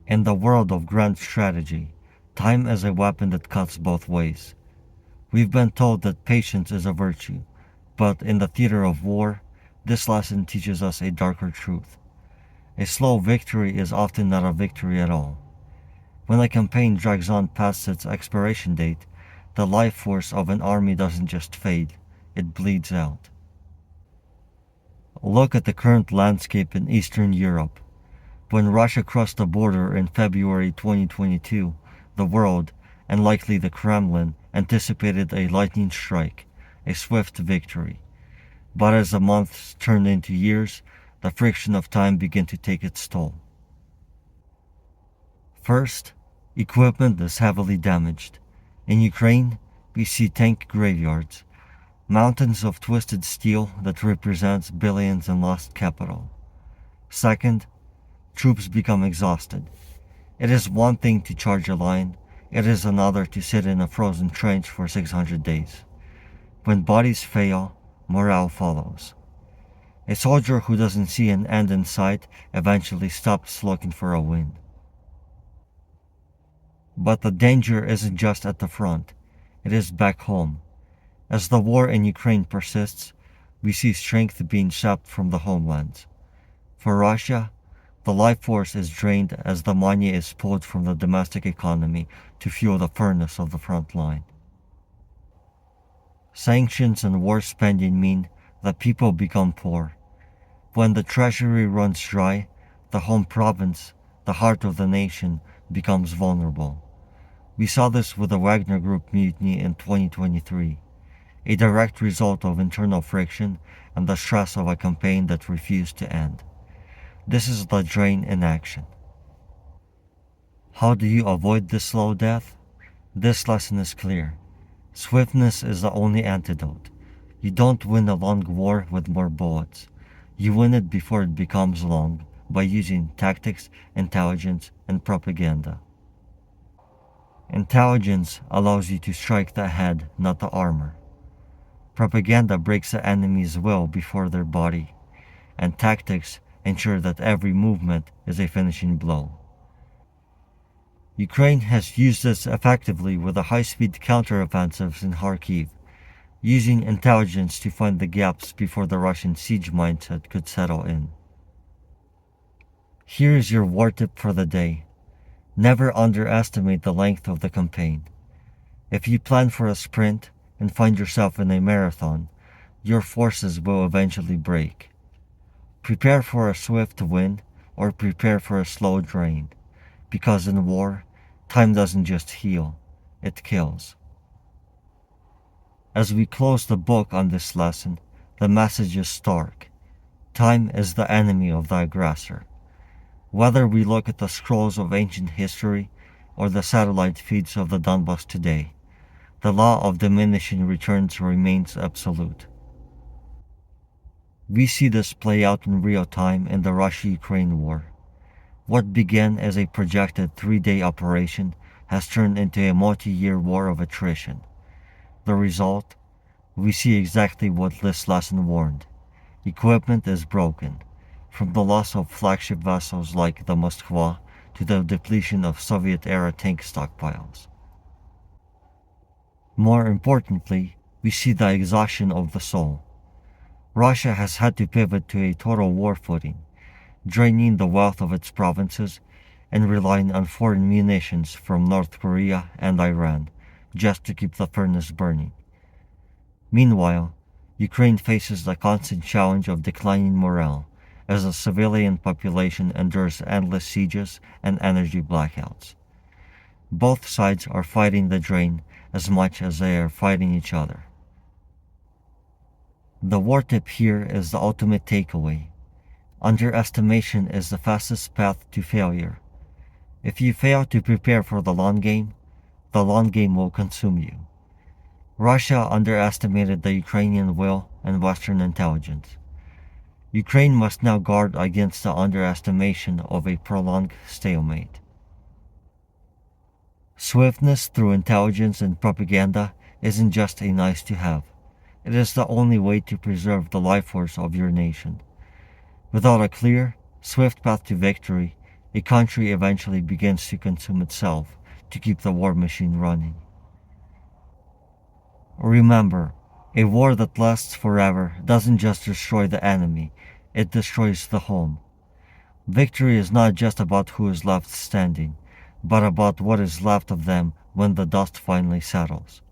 In the world of grand strategy, time is a weapon that cuts both ways. We've been told that patience is a virtue, but in the theater of war, this lesson teaches us a darker truth. A slow victory is often not a victory at all. When a campaign drags on past its expiration date, the life force of an army doesn't just fade, it bleeds out. Look at the current landscape in Eastern Europe. When Russia crossed the border in February 2022, the world, and likely the Kremlin, anticipated a lightning strike, a swift victory. But as the months turned into years, the friction of time began to take its toll. First, equipment is heavily damaged. In Ukraine, we see tank graveyards, mountains of twisted steel that represents billions in lost capital. Second, troops become exhausted. It is one thing to charge a line, it is another to sit in a frozen trench for 600 days. When bodies fail, morale follows. A soldier who doesn't see an end in sight eventually stops looking for a win. But the danger isn't just at the front, it is back home. As the war in Ukraine persists, we see strength being sapped from the homelands. For Russia, the life force is drained as the money is pulled from the domestic economy to fuel the furnace of the front line. Sanctions and war spending mean that people become poor. When the treasury runs dry, the home province, the heart of the nation, becomes vulnerable. We saw this with the Wagner Group mutiny in 2023, a direct result of internal friction and the stress of a campaign that refused to end. This is the drain in action. How do you avoid this slow death? This lesson is clear. Swiftness is the only antidote. You don't win a long war with more bullets. You win it before it becomes long by using tactics, intelligence, and propaganda. Intelligence allows you to strike the head, not the armor. Propaganda breaks the enemy's will before their body, and tactics ensure that every movement is a finishing blow. Ukraine has used this effectively with the high-speed counteroffensives in Kharkiv, using intelligence to find the gaps before the Russian siege mindset could settle in. Here is your war tip for the day. Never underestimate the length of the campaign. If you plan for a sprint and find yourself in a marathon, your forces will eventually break. Prepare for a swift win or prepare for a slow drain, because in war, time doesn't just heal, it kills. As we close the book on this lesson, the message is stark. Time is the enemy of the aggressor. Whether we look at the scrolls of ancient history or the satellite feeds of the Donbas today, the law of diminishing returns remains absolute. We see this play out in real time in the Russia-Ukraine war. What began as a projected 3-day operation has turned into a multi-year war of attrition. The result? We see exactly what this lesson warned. Equipment is broken, from the loss of flagship vessels like the Moskva to the depletion of Soviet-era tank stockpiles. More importantly, we see the exhaustion of the soul. Russia has had to pivot to a total war footing, draining the wealth of its provinces and relying on foreign munitions from North Korea and Iran just to keep the furnace burning. Meanwhile, Ukraine faces the constant challenge of declining morale as the civilian population endures endless sieges and energy blackouts. Both sides are fighting the drain as much as they are fighting each other. The war tip here is the ultimate takeaway. Underestimation is the fastest path to failure. If you fail to prepare for the long game will consume you. Russia underestimated the Ukrainian will and Western intelligence. Ukraine must now guard against the underestimation of a prolonged stalemate. Swiftness through intelligence and propaganda isn't just a nice to have. It is the only way to preserve the life force of your nation. Without a clear, swift path to victory, a country eventually begins to consume itself to keep the war machine running. Remember, a war that lasts forever doesn't just destroy the enemy, it destroys the home. Victory is not just about who is left standing, but about what is left of them when the dust finally settles.